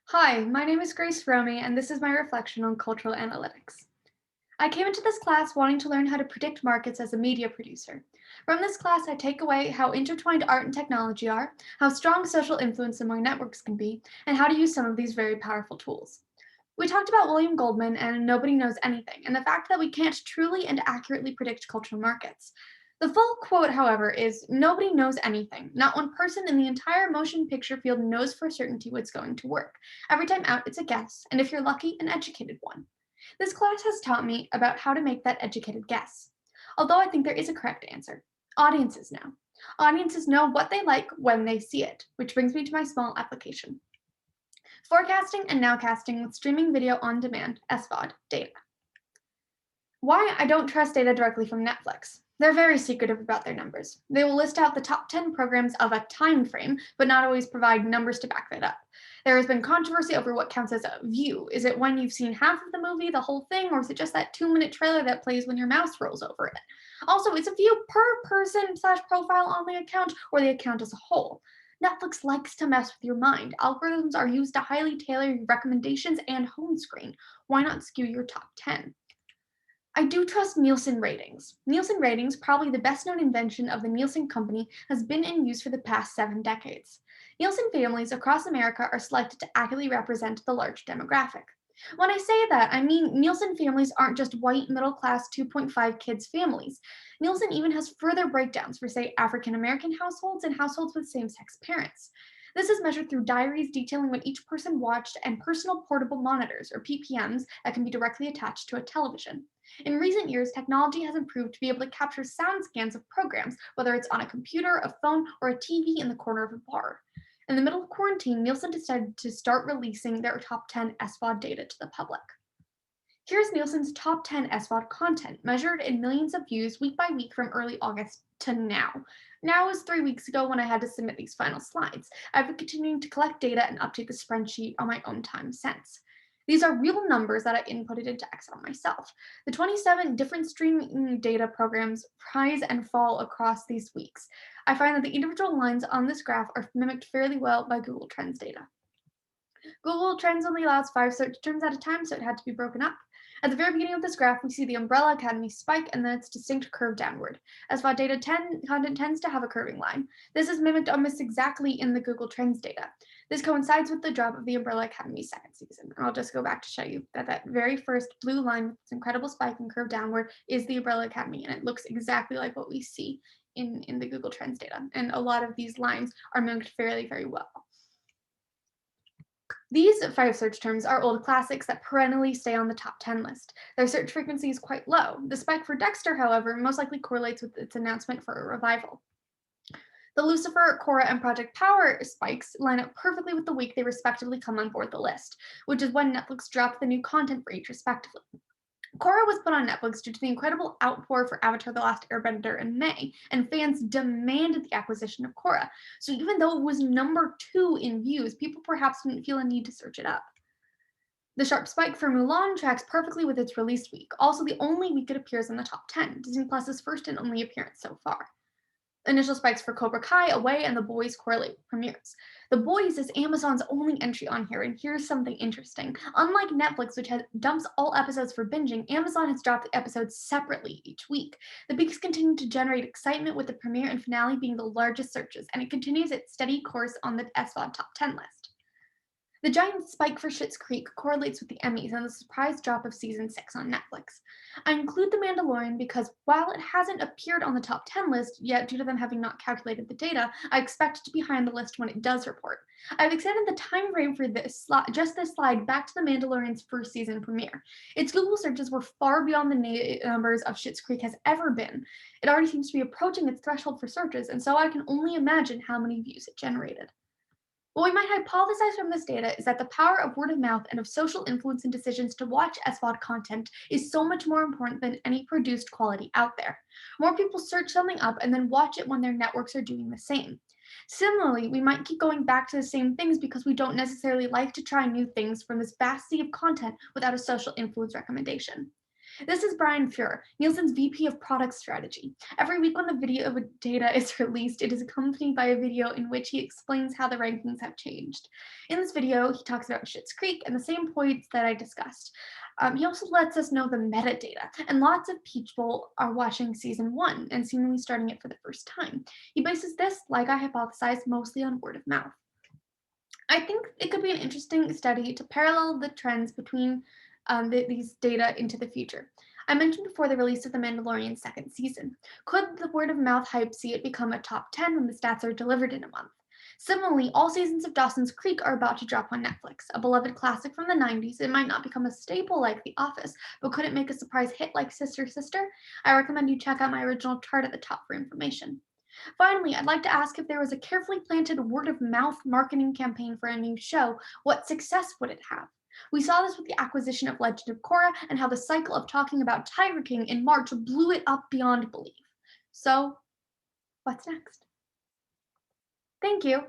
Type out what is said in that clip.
Hi, my name is Grace Romy, and this is my reflection on cultural analytics. I came into this class wanting to learn how to predict markets as a media producer. From this class, I take away how intertwined art and technology are, how strong social influence among networks can be, and how to use some of these very powerful tools. We talked about William Goldman and Nobody Knows Anything, and the fact that we can't truly and accurately predict cultural markets. The full quote, however, is nobody knows anything. Not one person in the entire motion picture field knows for certainty what's going to work. Every time out, it's a guess, and if you're lucky, an educated one. This class has taught me about how to make that educated guess. Although I think there is a correct answer. Audiences know. Audiences know what they like when they see it, which brings me to my small application. Forecasting and nowcasting with streaming video on demand, SVOD, data. Why I don't trust data directly from Netflix. They're very secretive about their numbers. They will list out the top 10 programs of a time frame, but not always provide numbers to back that up. There has been controversy over what counts as a view. Is it when you've seen half of the movie, the whole thing, or is it just that 2-minute trailer that plays when your mouse rolls over it? Also, is a view per person slash profile on the account or the account as a whole? Netflix likes to mess with your mind. Algorithms are used to highly tailor your recommendations and home screen. Why not skew your top 10? I do trust Nielsen ratings. Nielsen ratings, probably the best known invention of the Nielsen Company, has been in use for the past 7 decades. Nielsen families across America are selected to accurately represent the large demographic. When I say that, I mean Nielsen families aren't just white, middle class 2.5 kids families. Nielsen even has further breakdowns for, say, African American households and households with same sex parents. This is measured through diaries detailing what each person watched and personal portable monitors, or PPMs, that can be directly attached to a television. In recent years, technology has improved to be able to capture sound scans of programs, whether it's on a computer, a phone, or a TV in the corner of a bar. In the middle of quarantine, Nielsen decided to start releasing their top 10 SVOD data to the public. Here's Nielsen's top 10 SVOD content, measured in millions of views week by week from early August to now. Now is 3 weeks ago when I had to submit these final slides. I've been continuing to collect data and update the spreadsheet on my own time since. These are real numbers that I inputted into Excel myself. The 27 different streaming data programs rise and fall across these weeks. I find that the individual lines on this graph are mimicked fairly well by Google Trends data. Google Trends only allows 5 search terms at a time, so it had to be broken up. At the very beginning of this graph, we see the Umbrella Academy spike and then its distinct curve downward. As SVOD data content tends to have a curving line. This is mimicked almost exactly in the Google Trends data. This coincides with the drop of the Umbrella Academy's second season. And I'll just go back to show you that that very first blue line with its incredible spike and curve downward is the Umbrella Academy, and it looks exactly like what we see in the Google Trends data. And a lot of these lines are mimicked fairly, very well. These 5 search terms are old classics that perennially stay on the top 10 list. Their search frequency is quite low. The spike for Dexter, however, most likely correlates with its announcement for a revival. The Lucifer, Korra, and Project Power spikes line up perfectly with the week they respectively come on board the list, which is when Netflix dropped the new content for each respectively. Korra was put on Netflix due to the incredible outpour for Avatar The Last Airbender in May, and fans demanded the acquisition of Korra. So even though it was number 2 in views, people perhaps didn't feel a need to search it up. The sharp spike for Mulan tracks perfectly with its release week, also the only week it appears in the top 10, Disney Plus's first and only appearance so far. Initial spikes for Cobra Kai, Away, and The Boys correlate with premieres. The Boys is Amazon's only entry on here, and here's something interesting. Unlike Netflix, which dumps all episodes for binging, Amazon has dropped the episodes separately each week. The weeks continue to generate excitement, with the premiere and finale being the largest searches, and it continues its steady course on the SVOD top 10 list. The giant spike for Schitt's Creek correlates with the Emmys and the surprise drop of season 6 on Netflix. I include The Mandalorian because while it hasn't appeared on the top 10 list yet due to them having not calculated the data, I expect it to be high on the list when it does report. I've extended the time frame for this slide back to The Mandalorian's first season premiere. Its Google searches were far beyond the numbers of Schitt's Creek has ever been. It already seems to be approaching its threshold for searches, and so I can only imagine how many views it generated. What we might hypothesize from this data is that the power of word of mouth and of social influence in decisions to watch SVOD content is so much more important than any produced quality out there. More people search something up and then watch it when their networks are doing the same. Similarly, we might keep going back to the same things because we don't necessarily like to try new things from this vast sea of content without a social influence recommendation. This is Brian Fuhr, Nielsen's VP of Product Strategy. Every week when the video data is released, it is accompanied by a video in which he explains how the rankings have changed. In this video, he talks about Schitt's Creek and the same points that I discussed. He also lets us know the metadata, and lots of people are watching season 1 and seemingly starting it for the first time. He bases this, like I hypothesized, mostly on word of mouth. I think it could be an interesting study to parallel the trends between these data into the future. I mentioned before the release of The Mandalorian's second season. Could the word of mouth hype see it become a top 10 when the stats are delivered in a month? Similarly, all seasons of Dawson's Creek are about to drop on Netflix. A beloved classic from the 90s, it might not become a staple like The Office, but could it make a surprise hit like Sister Sister? I recommend you check out my original chart at the top for information. Finally, I'd like to ask if there was a carefully planted word of mouth marketing campaign for a new show, what success would it have? We saw this with the acquisition of Legend of Korra and how the cycle of talking about Tiger King in March blew it up beyond belief. So, what's next? Thank you.